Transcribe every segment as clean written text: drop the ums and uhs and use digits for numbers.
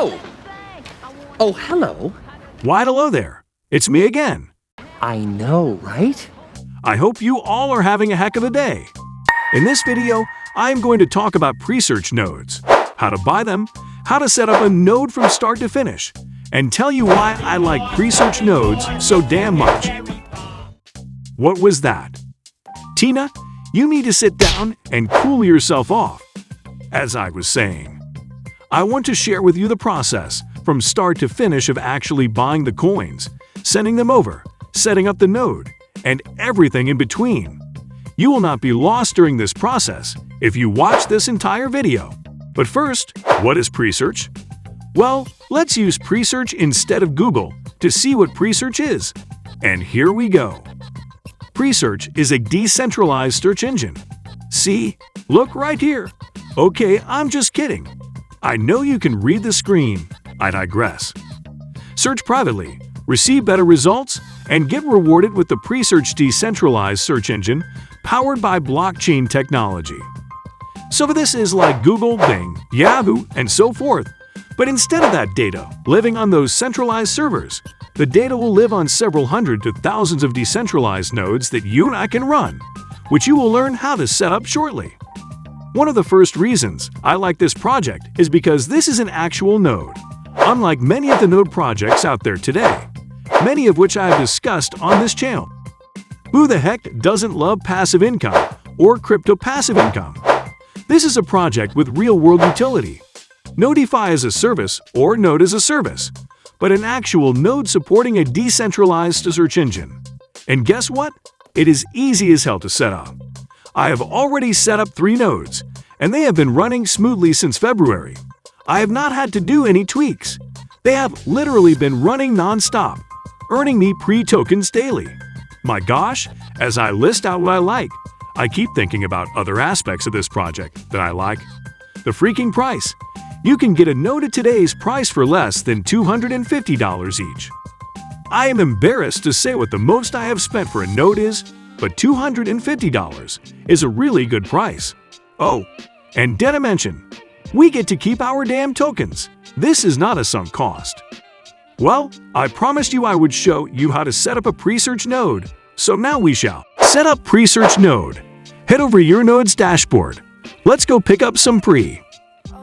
Oh! Oh, hello. Why, hello there. It's me again. I know, right? I hope you all are having a heck of a day. In this video, I'm going to talk about Presearch nodes, how to buy them, how to set up a node from start to finish, and tell you why I like Presearch nodes so damn much. What was that? Tina, you need to sit down and cool yourself off. As I was saying, I want to share with you the process from start to finish of actually buying the coins, sending them over, setting up the node, and everything in between. You will not be lost during this process if you watch this entire video. But first, what is Presearch? Well, let's use Presearch instead of Google to see what Presearch is. And here we go. Presearch is a decentralized search engine. See? Look right here. Okay, I'm just kidding. I know you can read the screen. I digress. Search privately, receive better results, and get rewarded with the Presearch decentralized search engine powered by blockchain technology. So this is like Google, Bing, Yahoo, and so forth. But instead of that data living on those centralized servers, the data will live on several hundred to thousands of decentralized nodes that you and I can run, which you will learn how to set up shortly. One of the first reasons I like this project is because this is an actual node, unlike many of the node projects out there today, many of which I have discussed on this channel. Who the heck doesn't love passive income or crypto passive income? This is a project with real-world utility. Nodify as a service or Node as a service, but an actual node supporting a decentralized search engine. And guess what? It is easy as hell to set up. I have already set up 3 nodes, and they have been running smoothly since February. I have not had to do any tweaks. They have literally been running non-stop, earning me pre-tokens daily. My gosh, as I list out what I like, I keep thinking about other aspects of this project that I like. The freaking price. You can get a node at today's price for less than $250 each. I am embarrassed to say what the most I have spent for a node is, but $250 is a really good price. Oh, and did I mention, we get to keep our damn tokens. This is not a sunk cost. Well, I promised you I would show you how to set up a Presearch node, so now we shall. Set up Presearch node. Head over your node's dashboard. Let's go pick up some pre.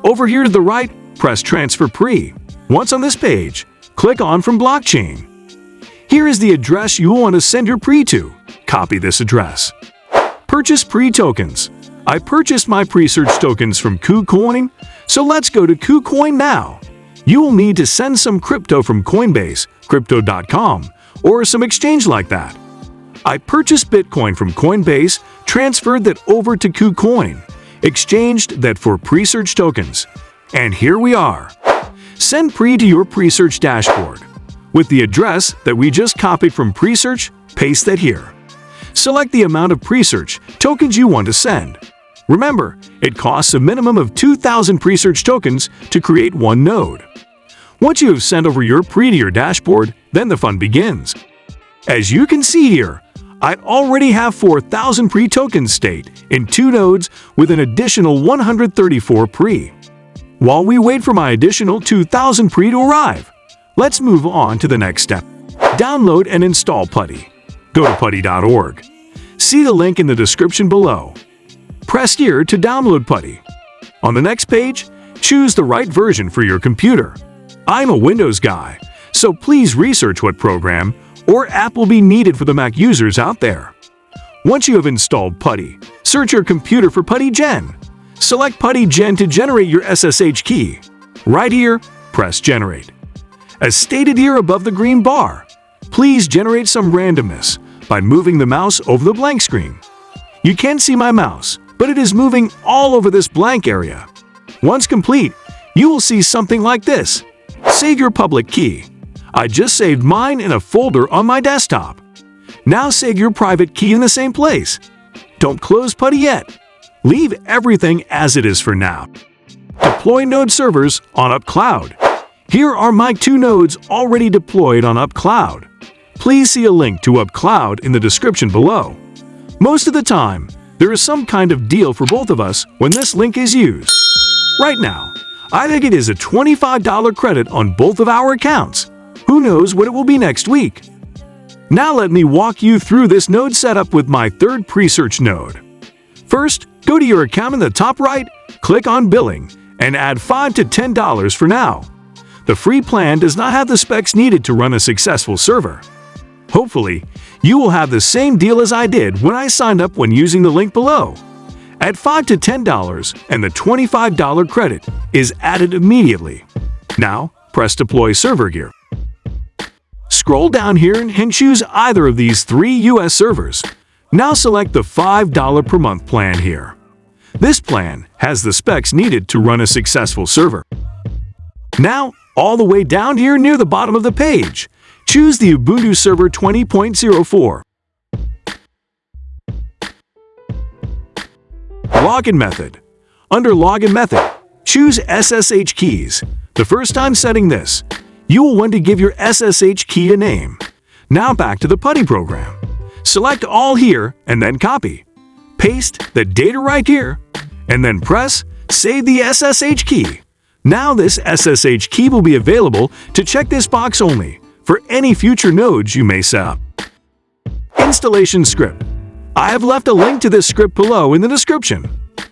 Over here to the right, press Transfer Pre. Once on this page, click on From Blockchain. Here is the address you will want to send your pre to. Copy this address. Purchase pre-tokens. I purchased my Presearch tokens from KuCoin, so let's go to KuCoin now. You will need to send some crypto from Coinbase, Crypto.com, or some exchange like that. I purchased Bitcoin from Coinbase, transferred that over to KuCoin, exchanged that for Presearch tokens, and here we are. Send pre to your Presearch dashboard. With the address that we just copied from Presearch, paste that here. Select the amount of Presearch tokens you want to send. Remember, it costs a minimum of 2,000 Presearch tokens to create one node. Once you have sent over your pre to your dashboard, then the fun begins. As you can see here, I already have 4,000 pre-tokens staked in 2 nodes with an additional 134 pre. While we wait for my additional 2,000 pre to arrive, let's move on to the next step. Download and install Putty. Go to putty.org. See the link in the description below. Press here to download Putty. On the next page, choose the right version for your computer. I'm a Windows guy, so please research what program or app will be needed for the Mac users out there. Once you have installed Putty, search your computer for Putty Gen. Select Putty Gen to generate your SSH key. Right here, press Generate. As stated here above the green bar, please generate some randomness by moving the mouse over the blank screen. You can't see my mouse, but it is moving all over this blank area. Once complete, you will see something like this. Save your public key. I just saved mine in a folder on my desktop. Now save your private key in the same place. Don't close Putty yet. Leave everything as it is for now. Deploy node servers on UpCloud. Here are my 2 nodes already deployed on UpCloud. Please see a link to UpCloud in the description below. Most of the time, there is some kind of deal for both of us when this link is used. Right now, I think it is a $25 credit on both of our accounts. Who knows what it will be next week? Now let me walk you through this node setup with my third Presearch node. First, go to your account in the top right, click on Billing, and add $5 to $10 for now. The free plan does not have the specs needed to run a successful server. Hopefully, you will have the same deal as I did when I signed up when using the link below. At $5 to $10, and the $25 credit is added immediately. Now, press Deploy Server Gear. Scroll down here and choose either of these 3 US servers. Now select the $5 per month plan here. This plan has the specs needed to run a successful server. Now, all the way down here near the bottom of the page, choose the Ubuntu Server 20.04. Login method. Under Login method, choose SSH keys. The first time setting this, you will want to give your SSH key a name. Now back to the Putty program. Select all here and then copy. Paste the data right here and then press Save the SSH key. Now this SSH key will be available to check this box only for any future nodes you may set up. Installation script. I have left a link to this script below in the description.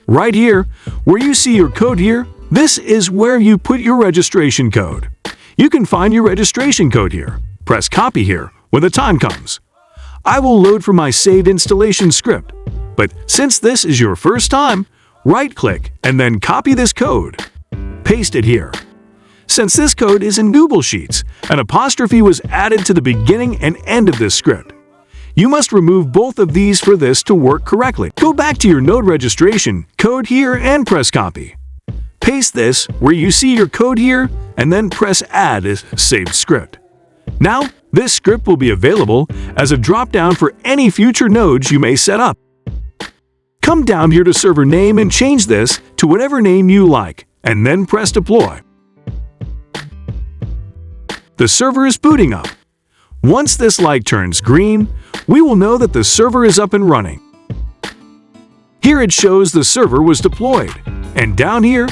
Right here, where you see your code here, this is where you put your registration code. You can find your registration code here. Press copy here when the time comes. I will load for my saved installation script, but since this is your first time, right-click and then copy this code. Paste it here. Since this code is in Google Sheets, an apostrophe was added to the beginning and end of this script. You must remove both of these for this to work correctly. Go back to your node registration code here and press copy. Paste this where you see your code here and then press Add as saved script. Now, this script will be available as a drop-down for any future nodes you may set up. Come down here to server name and change this to whatever name you like, and then press Deploy. The server is booting up. Once this light turns green, we will know that the server is up and running. Here it shows the server was deployed, and down here,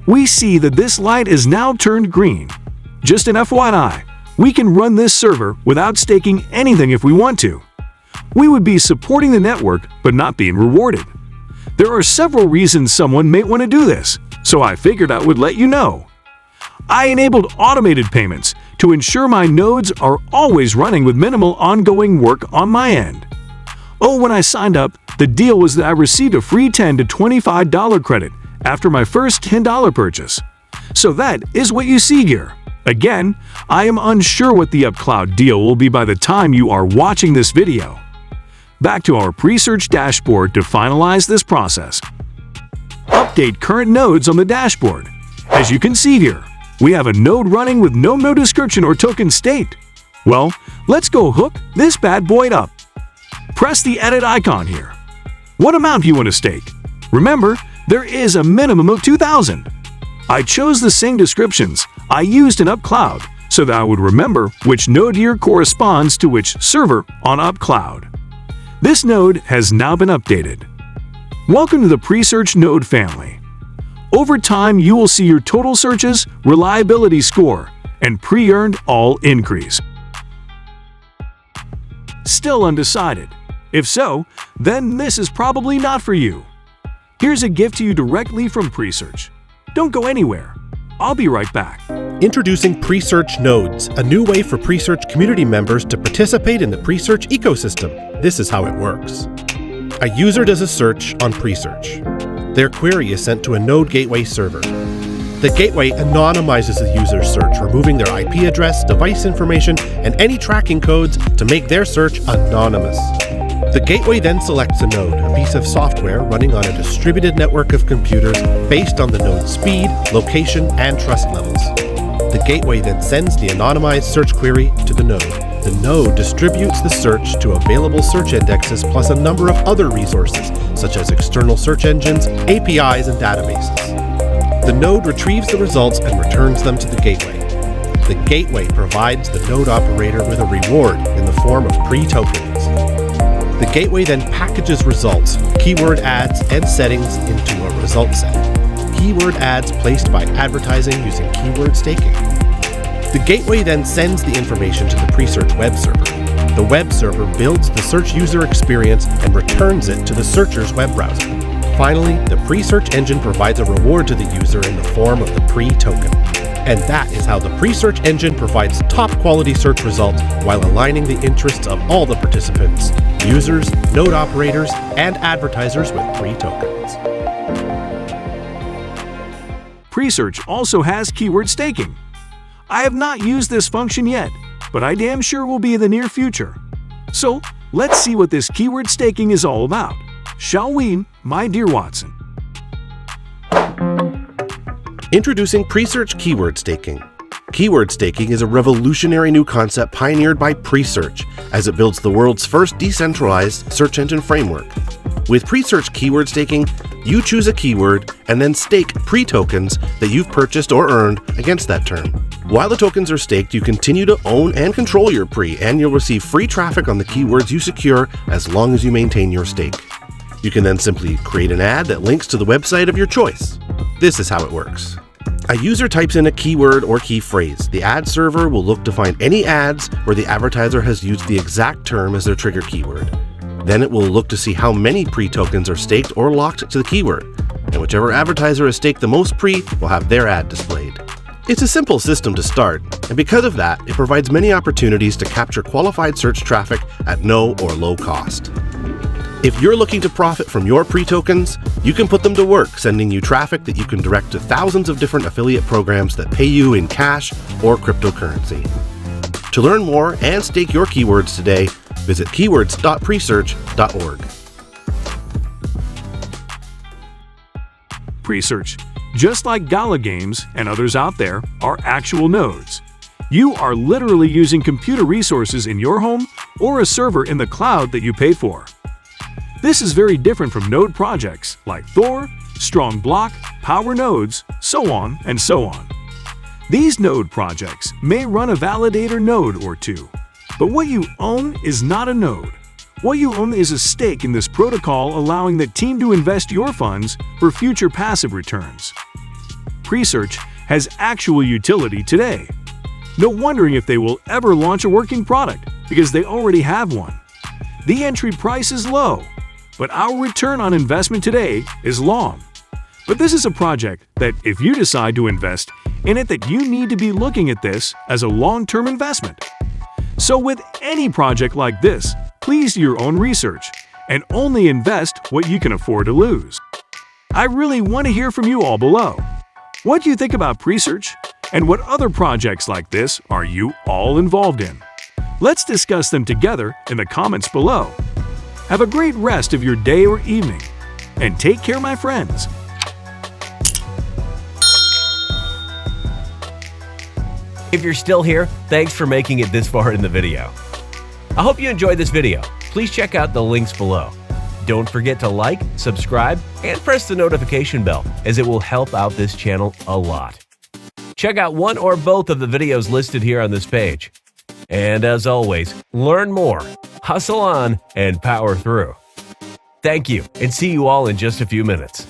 we see that this light is now turned green. Just an FYI, we can run this server without staking anything if we want to. We would be supporting the network but not being rewarded. There are several reasons someone may want to do this, so I figured I would let you know. I enabled automated payments to ensure my nodes are always running with minimal ongoing work on my end. Oh, when I signed up, the deal was that I received a free $10 to $25 credit after my first $10 purchase. So that is what you see here. Again, I am unsure what the UpCloud deal will be by the time you are watching this video. Back to our Presearch dashboard to finalize this process. Update current nodes on the dashboard. As you can see here, we have a node running with no node description or token state. Well, let's go hook this bad boy up. Press the edit icon here. What amount do you want to stake? Remember, there is a minimum of 2,000. I chose the same descriptions I used in UpCloud so that I would remember which node here corresponds to which server on UpCloud. This node has now been updated. Welcome to the Presearch node family. Over time, you will see your total searches, reliability score, and pre-earned all increase. Still undecided? If so, then this is probably not for you. Here's a gift to you directly from Presearch. Don't go anywhere. I'll be right back. Introducing Presearch Nodes, a new way for Presearch community members to participate in the Presearch ecosystem. This is how it works. A user does a search on Presearch. Their query is sent to a node gateway server. The gateway anonymizes the user's search, removing their IP address, device information, and any tracking codes to make their search anonymous. The gateway then selects a node, a piece of software running on a distributed network of computers based on the node's speed, location, and trust levels. The gateway then sends the anonymized search query to the node. The node distributes the search to available search indexes plus a number of other resources, such as external search engines, APIs, and databases. The node retrieves the results and returns them to the gateway. The gateway provides the node operator with a reward in the form of pretokens. The gateway then packages results, keyword ads, and settings into a result set. keyword ads placed by advertising using keyword staking. The gateway then sends the information to the Presearch web server. The web server builds the search user experience and returns it to the searcher's web browser. Finally, the Presearch engine provides a reward to the user in the form of the pre-token. And that is how the Presearch engine provides top-quality search results while aligning the interests of all the participants, users, node operators, and advertisers with pre-tokens. Presearch also has keyword staking. I have not used this function yet, but I damn sure will be in the near future. So, let's see what this keyword staking is all about. Shall we, my dear Watson? Introducing Presearch keyword staking. Keyword staking is a revolutionary new concept pioneered by Presearch as it builds the world's first decentralized search engine framework. With Presearch keyword staking, you choose a keyword and then stake pre-tokens that you've purchased or earned against that term. While the tokens are staked, you continue to own and control your pre, and you'll receive free traffic on the keywords you secure as long as you maintain your stake. You can then simply create an ad that links to the website of your choice. This is how it works. A user types in a keyword or key phrase. The ad server will look to find any ads where the advertiser has used the exact term as their trigger keyword. Then it will look to see how many pre-tokens are staked or locked to the keyword, and whichever advertiser has staked the most pre will have their ad displayed. It's a simple system to start, and because of that, it provides many opportunities to capture qualified search traffic at no or low cost. If you're looking to profit from your pre-tokens, you can put them to work, sending you traffic that you can direct to thousands of different affiliate programs that pay you in cash or cryptocurrency. To learn more and stake your keywords today, visit keywords.presearch.org. Presearch, just like Gala Games and others out there, are actual nodes. You are literally using computer resources in your home or a server in the cloud that you pay for. This is very different from node projects like Thor, Strong Block, Power Nodes, so on and so on. These node projects may run a validator node or two, but what you own is not a node. What you own is a stake in this protocol, allowing the team to invest your funds for future passive returns. Presearch has actual utility today. No wondering if they will ever launch a working product, because they already have one. The entry price is low, but our return on investment today is long. But this is a project that, if you decide to invest in it, that you need to be looking at this as a long-term investment. So with any project like this, please do your own research and only invest what you can afford to lose. I really want to hear from you all below. What do you think about Presearch, and what other projects like this are you all involved in? Let's discuss them together in the comments below. Have a great rest of your day or evening, and take care, my friends. If you're still here, thanks for making it this far in the video. I hope you enjoyed this video. Please check out the links below. Don't forget to like, subscribe, and press the notification bell, as it will help out this channel a lot. Check out one or both of the videos listed here on this page. And as always, learn more, hustle on, and power through. Thank you, and see you all in just a few minutes.